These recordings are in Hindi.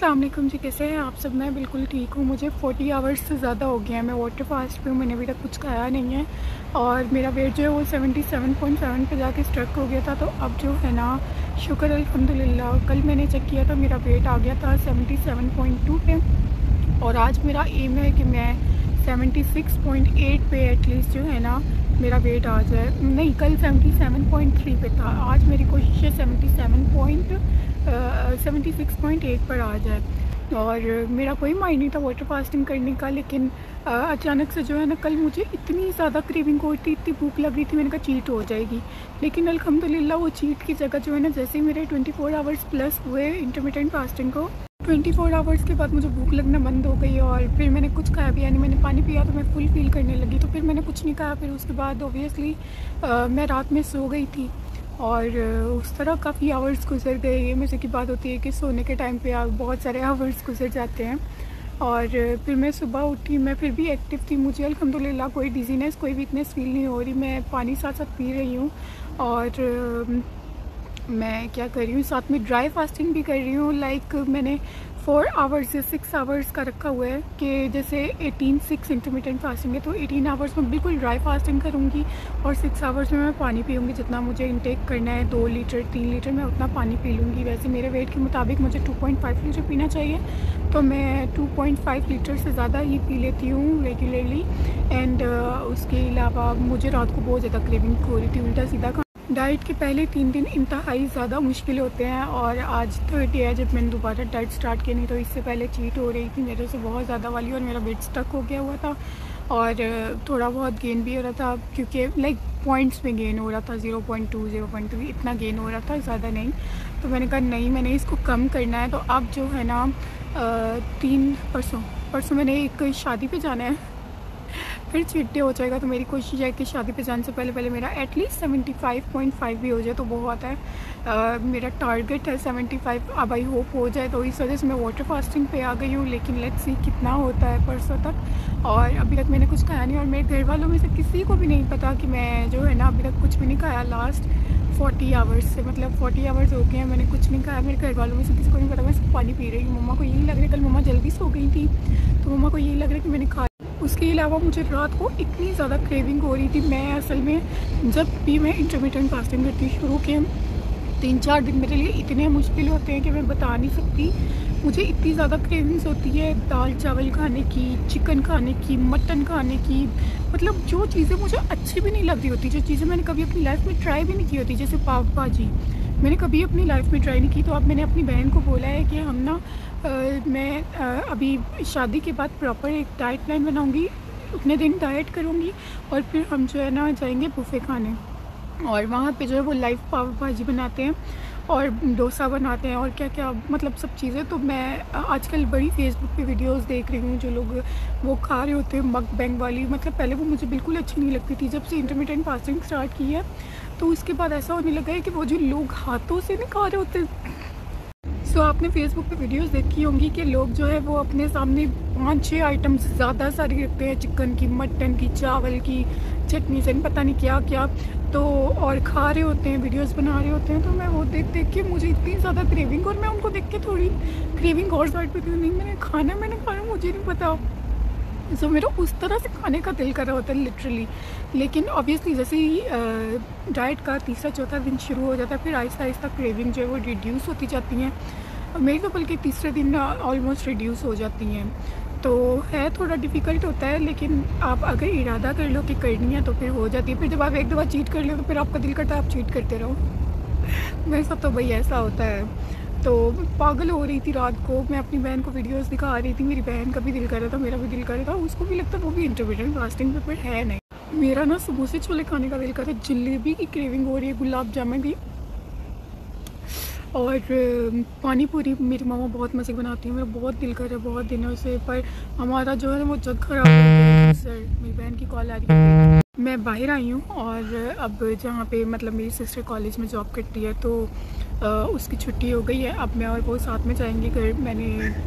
अस्सलाम वालेकुम जी, कैसे हैं आप सब। मैं बिल्कुल ठीक हूँ। मुझे 40 आवर्स से ज़्यादा हो गया है, मैं वाटर फास्ट पे हूँ। मैंने अभी तक कुछ खाया नहीं है और मेरा वेट जो है वो 77.7 पे जाके स्ट्रक हो गया था। तो अब जो है ना, शुक्र अल्हम्दुलिल्लाह, कल मैंने चेक किया था, मेरा वेट आ गया था 77.2 पे और आज मेरा एम है कि मैं 76.8 पे एटलीस्ट जो है ना मेरा वेट आ जाए। नहीं, कल 77.3 पे था, आज मेरी कोशिश है 76.8 पर आ जाए। और मेरा कोई माइंड नहीं था वाटर फास्टिंग करने का, लेकिन अचानक से जो है ना, कल मुझे इतनी ज़्यादा क्रेविंग हो रही थी, इतनी भूख लग रही थी, मैंने कहा चीट हो जाएगी। लेकिन अल्हम्दुलिल्लाह वो चीट की जगह जो है ना, जैसे ही मेरे 24 आवर्स प्लस हुए इंटरमिटेंट फास्टिंग को, 24 आवर्स के बाद मुझे भूख लगना बंद हो गई और फिर मैंने कुछ खाया भी, यानी मैंने पानी पिया तो मैं फुल फील करने लगी। तो फिर मैंने कुछ नहीं खाया। फिर उसके बाद ओबियसली मैं रात में सो गई थी और उस तरह काफ़ी आवर्स गुजर गए। ये मज़े की बात होती है कि सोने के टाइम पे आप बहुत सारे आवर्स गुजर जाते हैं। और फिर मैं सुबह उठी, मैं फिर भी एक्टिव थी। मुझे अल्हम्दुलिल्लाह कोई डिजीनेस, कोई वीकनेस फील नहीं हो रही। मैं पानी साथ साथ पी रही हूँ और मैं क्या कर रही हूँ, साथ में ड्राई फास्टिंग भी कर रही हूँ। लाइक मैंने 4 आवर्स से 6 आवर्स का रखा हुआ है कि जैसे 18-6 इंटरमिटेंट फास्टिंग है तो 18 आवर्स में बिल्कुल ड्राई फास्टिंग करूँगी और 6 आवर्स में मैं पानी पीऊँगी। जितना मुझे इंटेक करना है, 2 लीटर 3 लीटर, मैं उतना पानी पी लूँगी। वैसे मेरे वेट के मुताबिक मुझे 2.5 लीटर पीना चाहिए, तो मैं 2.5 लीटर से ज़्यादा ही पी लेती हूँ रेगुलरली। एंड उसके अलावा मुझे रात को बहुत ज़्यादा क्रेविंग हो रही थी उल्टा सीधा। डाइट के पहले 3 दिन इंतहाई ज़्यादा मुश्किल होते हैं और आज थर्ड डे है जब मैंने दोबारा डाइट स्टार्ट की। नहीं तो इससे पहले चीट हो रही थी मेरे से बहुत ज़्यादा वाली और मेरा वेट स्टक हो गया हुआ था और थोड़ा बहुत गेन भी हो रहा था, क्योंकि लाइक पॉइंट्स में गेन हो रहा था, 0.2 0.3 इतना गेन हो रहा था, ज़्यादा नहीं। तो मैंने कहा नहीं, मैंने इसको कम करना है। तो अब जो है ना, 3 परसों मैंने एक शादी पे जाना है, फिर चीट डे हो जाएगा। तो मेरी कोशिश है कि शादी पे जाने से पहले मेरा एटलीस्ट 75.5 भी हो जाए तो बहुत है। मेरा टारगेट है 75, अब आई होप हो जाए। तो इस वजह से मैं वाटर फास्टिंग पे आ गई हूँ, लेकिन लेट्स सी कितना होता है परसों तक। और अभी तक मैंने कुछ खाया नहीं और मेरे घर वालों में से किसी को भी नहीं पता कि मैं जो है ना अभी तक कुछ भी नहीं खाया लास्ट 40 आवर्स से। मतलब 40 आवर्स हो गए हैं, मैंने कुछ नहीं खाया। मेरे घर वालों में से किसी को नहीं पता, मैं सिर्फ पानी पी रही हूँ। मम्मा को यही लग रहा है, कल मम्मा जल्दी सो गई थी तो मम्मा को यही लग रहा है कि मैंने खा। उसके अलावा मुझे रात को इतनी ज़्यादा क्रेविंग हो रही थी। मैं असल में जब भी मैं इंटरमिटेंट फास्टिंग करती शुरू के 3-4 दिन मेरे लिए इतने मुश्किल होते हैं कि मैं बता नहीं सकती। मुझे इतनी ज़्यादा क्रेविंग्स होती है दाल चावल खाने की, चिकन खाने की, मटन खाने की। मतलब जो चीज़ें मुझे अच्छी भी नहीं लग रही होती, जो चीज़ें मैंने कभी अपनी लाइफ में ट्राई भी नहीं की होती, जैसे पाव भाजी मैंने कभी अपनी लाइफ में ट्राई नहीं की। तो अब मैंने अपनी बहन को बोला है कि हम ना मैं अभी शादी के बाद प्रॉपर एक डाइट प्लान बनाऊंगी, उतने दिन डाइट करूंगी और फिर हम जो है ना जाएंगे बुफे खाने। और वहाँ पे जो है वो लाइव पाव भाजी बनाते हैं और डोसा बनाते हैं और क्या क्या, मतलब सब चीज़ें। तो मैं आजकल बड़ी फेसबुक पे वीडियोस देख रही हूँ जो लोग वो खा रहे होते हैं मकबैंग वाली। मतलब पहले वो मुझे बिल्कुल अच्छी नहीं लगती थी, जब से इंटरमिटेंट फास्टिंग स्टार्ट की है तो उसके बाद ऐसा होने लगा है कि वो जो लोग हाथों से नहीं खा रहे होते। सो आपने फेसबुक पे वीडियोस देखी होंगी कि लोग जो है वो अपने सामने 5-6 आइटम्स ज़्यादा सारी रखते हैं, चिकन की, मटन की, चावल की, चटनी से पता नहीं क्या क्या, तो और खा रहे होते हैं, वीडियोस बना रहे होते हैं। तो मैं वो देख देख के मुझे इतनी ज़्यादा क्रेविंग, और मैं उनको देख के थोड़ी क्रेविंग और साइड पे थी, नहीं मैंने खाना मुझे नहीं पता। सो मेरा उस तरह से खाने का दिल कर रहा होता है लिटरली। लेकिन ऑब्वियसली जैसे ही डाइट का तीसरा चौथा दिन शुरू हो जाता है फिर आहिस्ता आहिस्ता क्रेविंग जो है वो रिड्यूस होती जाती हैं। मेरी तो बल्कि तीसरे दिन ऑलमोस्ट रिड्यूस हो जाती हैं। तो है थोड़ा डिफ़िकल्ट होता है, लेकिन आप अगर इरादा कर लो कि करनी है तो फिर हो जाती है। फिर जब आप एक दफ़ा चीट कर लो तो फिर आपका दिल करता है आप चीट करते रहो। मेरे साथ तो भाई ऐसा होता है। तो पागल हो रही थी रात को, मैं अपनी बहन को वीडियोस दिखा रही थी, मेरी बहन का भी दिल कर रहा था, मेरा भी दिल कर रहा था, उसको भी लगता वो भी इंटरमिटेंट फास्टिंग पे, पर है नहीं। मेरा ना समोसे छोले खाने का दिल कर रहा है, जलेबी की क्रेविंग हो रही है, गुलाब जामुन की, और पानी पूरी मेरी मामा बहुत मज़े बनाती है। मेरा बहुत दिल कर रहा है बहुत दिनों से, पर हमारा जो है वो जग खराब हो गया है। सर मेरी बहन की कॉल आ रही है, मैं बाहर आई हूँ और अब जहाँ पे मतलब मेरी सिस्टर कॉलेज में जॉब करती है तो उसकी छुट्टी हो गई है। अब मैं और वो साथ में जाएंगे घर।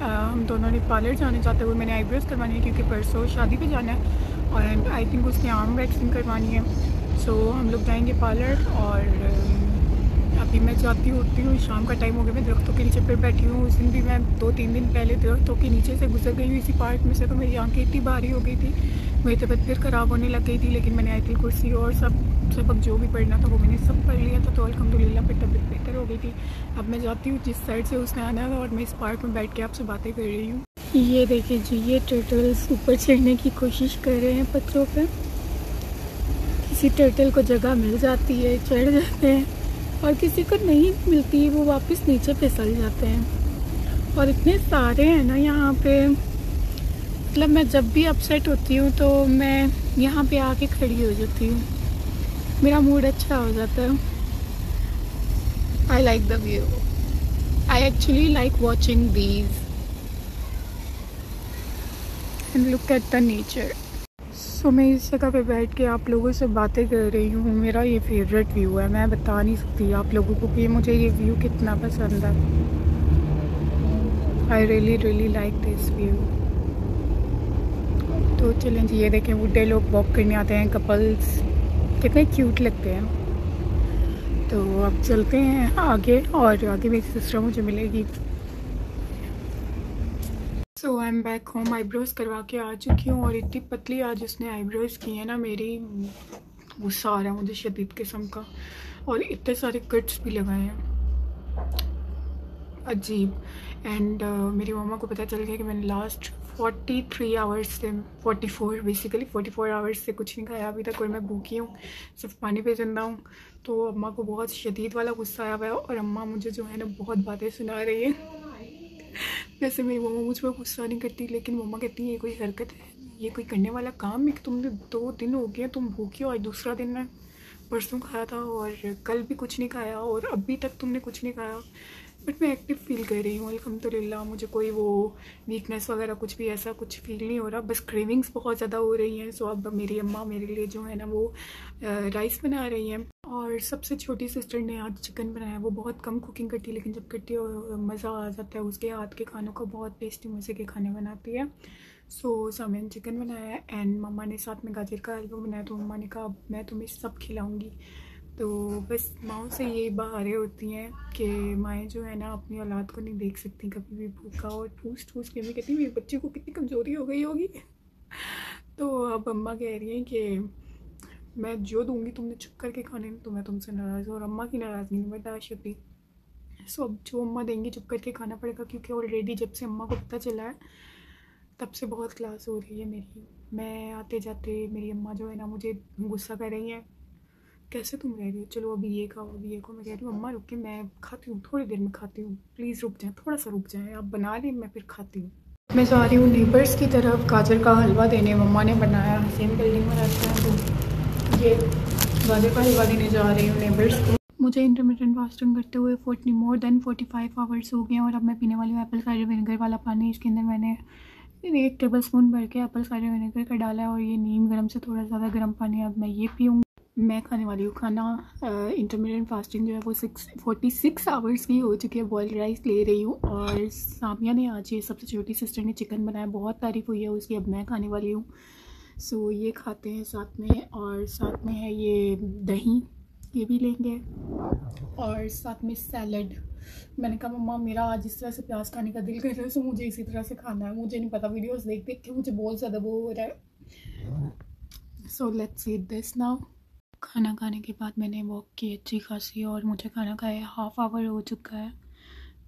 हम दोनों ने पार्लर जाने चाहते हुए, मैंने आईब्रोज करवानी है क्योंकि परसों शादी पे जाना है और आई थिंक उसकी आर्म वैक्सिंग करवानी है। सो हम लोग जाएंगे पार्लर और अब अभी मैं जाती होती हूँ, शाम का टाइम हो गया, मैं दरख्तों के नीचे फिर बैठी हूँ। उस दिन भी मैं 2-3 दिन पहले दरख्तों के नीचे से गुजर गई हूँ इसी पार्क में से, तो मेरी आंखें इतनी भारी हो गई थी, मेरी तबीयत फिर ख़राब होने लग गई थी। लेकिन मैंने आयतुल कुर्सी और सबक जो भी पढ़ना था वो मैंने सब पढ़ लिया था, तो अल्हम्दुलिल्लाह फिर तबीयत बेहतर हो गई थी। अब मैं जाती हूँ जिस साइड से उसने आना है, और मैं इस पार्क में बैठ के आपसे बातें कर रही हूँ। ये देखिए जी, ये टर्टल्स ऊपर चढ़ने की कोशिश कर रहे हैं पत्थरों पर। किसी टर्टल को जगह मिल जाती है, चढ़ जाते हैं, और किसी को नहीं मिलती, वो वापस नीचे फिसल जाते हैं। और इतने सारे हैं ना यहाँ पे, मतलब मैं जब भी अपसेट होती हूँ तो मैं यहाँ पे आके खड़ी हो जाती हूँ, मेरा मूड अच्छा हो जाता है। I like the view, I actually like watching these and look at the nature. So मैं इस जगह पे बैठ के आप लोगों से बातें कर रही हूँ। मेरा ये फेवरेट व्यू है, मैं बता नहीं सकती आप लोगों को कि मुझे ये व्यू कितना पसंद है। I really like this view. तो चलें जी, ये देखें बुढ़े लोग वॉक करने आते हैं, कपल्स कितने क्यूट लगते हैं। तो अब चलते हैं आगे, और आगे मेरी सिस्टर मुझे मिलेगी। So I am back home, eyebrows करवा के आ चुकी हूँ, और इतनी पतली आज उसने आईब्रोज़ की है ना मेरी, गुस्सा आ रहा है मुझे शदीद किस्म का। और इतने सारे कट्स भी लगाए हैं अजीब। एंड मेरी मम्मा को पता चल गया कि मैंने लास्ट 43 आवर्स से 44 आवर्स से कुछ नहीं खाया अभी तक, और मैं भूखी हूँ, सिर्फ पानी पे जिंदा हूँ। तो अम्मा को बहुत शदीद वाला गुस्सा आया हुआ है, और अम्मा मुझे जो है ना बहुत बातें सुना रही है। वैसे मेरी मम्मा मुझ पर गुस्सा नहीं करती, लेकिन मम्मा कहती है ये कोई हरकत है, ये कोई करने वाला काम है कि तुमने 2 दिन हो गए तुम भूखी हो, आज दूसरा दिन है, परसों खाया था और कल भी कुछ नहीं खाया, और अभी तक तुमने कुछ नहीं खाया। बट मैं एक्टिव फील कर रही हूँ अल्हम्दुलिल्लाह, मुझे कोई वो वीकनेस वगैरह कुछ भी ऐसा कुछ फील नहीं हो रहा, बस क्रेविंग्स बहुत ज़्यादा हो रही हैं। सो अब मेरी अम्मा मेरे लिए जो है ना वो राइस बना रही हैं, और सबसे छोटी सिस्टर ने आज चिकन बनाया। वो बहुत कम कुकिंग करती है, लेकिन जब करती है मज़ा आ जाता है, उसके हाथ के खानों का बहुत टेस्टी मज़े के खाने बनाती है। सो सामने चिकन बनाया एंड मम्मा ने साथ में गाजर का हलवा बनाया, तो मम्मा ने कहा मैं तुम्हें सब खिलाऊँगी। तो बस माँओं से ये बहारें होती हैं कि माएँ जो है ना अपनी औलाद को नहीं देख सकती कभी भी भूखा, और ठूस ठूस के भी कहती मेरे बच्चे को कितनी कमज़ोरी हो गई होगी। तो अब अम्मा कह रही हैं कि मैं जो दूंगी तुमने चुप करके खाने, तो मैं तुमसे नाराज़ हूँ, और अम्मा की नाराज़गी नहीं बर्दाश्त होती। सो अब जो अम्मा देंगी चुप करके खाना पड़ेगा, क्योंकि ऑलरेडी जब से अम्मा को पता चला है तब से बहुत क्लास हो रही है मेरी। मैं आते जाते मेरी अम्मा जो है ना मुझे गुस्सा कर रही हैं, कैसे तुम रह रही हो, चलो अभी ये खाओ अभी ये खाओ। मैं कह रही हूँ अम्मा रुक के, मैं खाती हूँ, थोड़ी देर में खाती हूँ, प्लीज़ रुक जाएं, थोड़ा सा रुक जाएं, आप बना लें मैं फिर खाती हूँ। मैं जा रही हूँ नेबर्स की तरफ गाजर का हलवा देने, मम्मा ने बनाया, सेम बिल्डिंग में रहते हैं, तो ये गाजर का हलवा देने जा रही हूँ नेबर्स को। मुझे इंटरमिटेंट फास्टिंग करते हुए मोर देन 45 आवर्स हो गए हैं, और अब मैं पीने वाली हूँ एप्पल साइडर विनेगर वाला पानी। इसके अंदर मैंने 1 टेबल स्पून भर के एप्पल साइडर विनेगर का डाला है, और ये नीम गर्म से थोड़ा ज़्यादा गर्म पानी। अब मैं ये पीऊँगी। मैं खाने वाली हूँ खाना, इंटरमीडिएट फास्टिंग जो है वो 46 आवर्स की हो चुकी है। बॉइल्ड राइस ले रही हूँ, और सामिया ने आज ये सबसे छोटी सिस्टर ने चिकन बनाया, बहुत तारीफ़ हुई है उसकी। अब मैं खाने वाली हूँ, सो ये खाते हैं साथ में, और साथ में है ये दही, ये भी लेंगे, और साथ में सैलड। मैंने कहा मम्मा मेरा आज इस तरह से प्याज खाने का दिल कर रहा है, सो मुझे इसी तरह से खाना है। मुझे नहीं पता, वीडियोज़ देख देख के मुझे बहुत ज़्यादा वो हो रहा है। So let's eat this now. खाना खाने के बाद मैंने वॉक की अच्छी खासी, और मुझे खाना खाए हाफ़ आवर हो चुका है।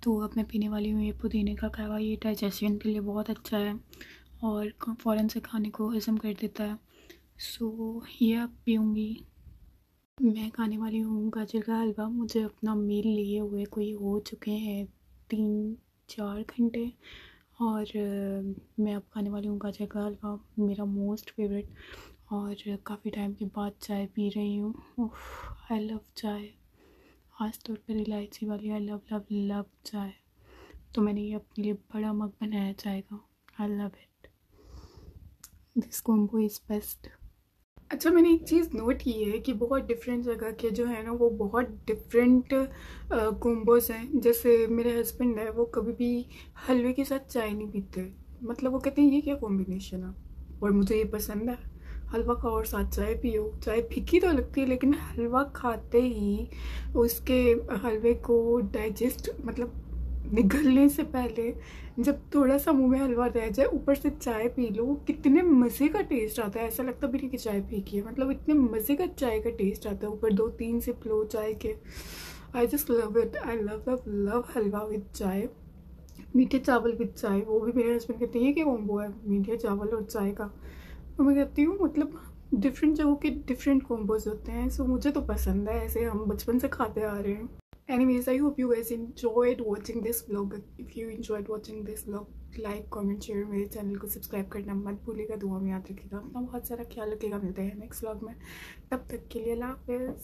तो अब मैं पीने वाली हूँ ये पुदीने का कहवा। ये डाइजेशन के लिए बहुत अच्छा है, और फ़ौरन से खाने को हज़म कर देता है। सो ये अब पीऊँगी। मैं खाने वाली हूँ गाजर का हलवा। मुझे अपना मील लिए हुए कोई हो चुके हैं 3-4 घंटे, और मैं अब खाने वाली हूँ गाजर का हलवा, मेरा मोस्ट फेवरेट। और काफ़ी टाइम के बाद चाय पी रही हूँ। आई लव चाय, ख़ास तौर पर इलायची वाली। आई लव लव लव चाय। तो मैंने ये अपने लिए बड़ा मग बनाया चाय का। I love it, this combo is best. अच्छा, मैंने एक चीज़ नोट की है कि बहुत डिफरेंट जगह के जो है ना वो बहुत डिफरेंट कॉम्बोज हैं। जैसे मेरे हस्बैंड है, वो कभी भी हलवे के साथ चाय नहीं पीते, मतलब वो कहते हैं ये क्या कॉम्बिनेशन है, और मुझे ये पसंद है। हलवा खाओ और साथ चाय पियो। चाय फीकी तो लगती है लेकिन हलवा खाते ही उसके हलवे को डाइजेस्ट मतलब निगलने से पहले जब थोड़ा सा मुंह में हलवा रह जाए ऊपर से चाय पी लो, कितने मज़े का टेस्ट आता है। ऐसा लगता भी नहीं कि चाय फीकी है, मतलब इतने मज़े का चाय का टेस्ट आता है। ऊपर 2-3 सिप लो चाय के। I just love it. I love love love halwa with चाय। मीठे चावल विद चाय, वो भी मेरे हस्बैंड कहते हैं कि कॉम्बो है मीठे चावल और चाय का। तो मैं कहती हूँ मतलब डिफरेंट जगहों के डिफरेंट कॉम्बोज होते हैं। सो मुझे तो पसंद है, ऐसे हम बचपन से खाते आ रहे हैं। Anyways, I hope you guys enjoyed watching this vlog. If you enjoyed watching this vlog, like, comment, share, मेरे चैनल को सब्सक्राइब करना मत भूलिएगा। दुआ में याद रखिएगा, अपना बहुत सारा ख्याल रखिएगा। मिलते हैं नेक्स्ट व्लॉग में, तब तक के लिए अल्लाह हाफिज़।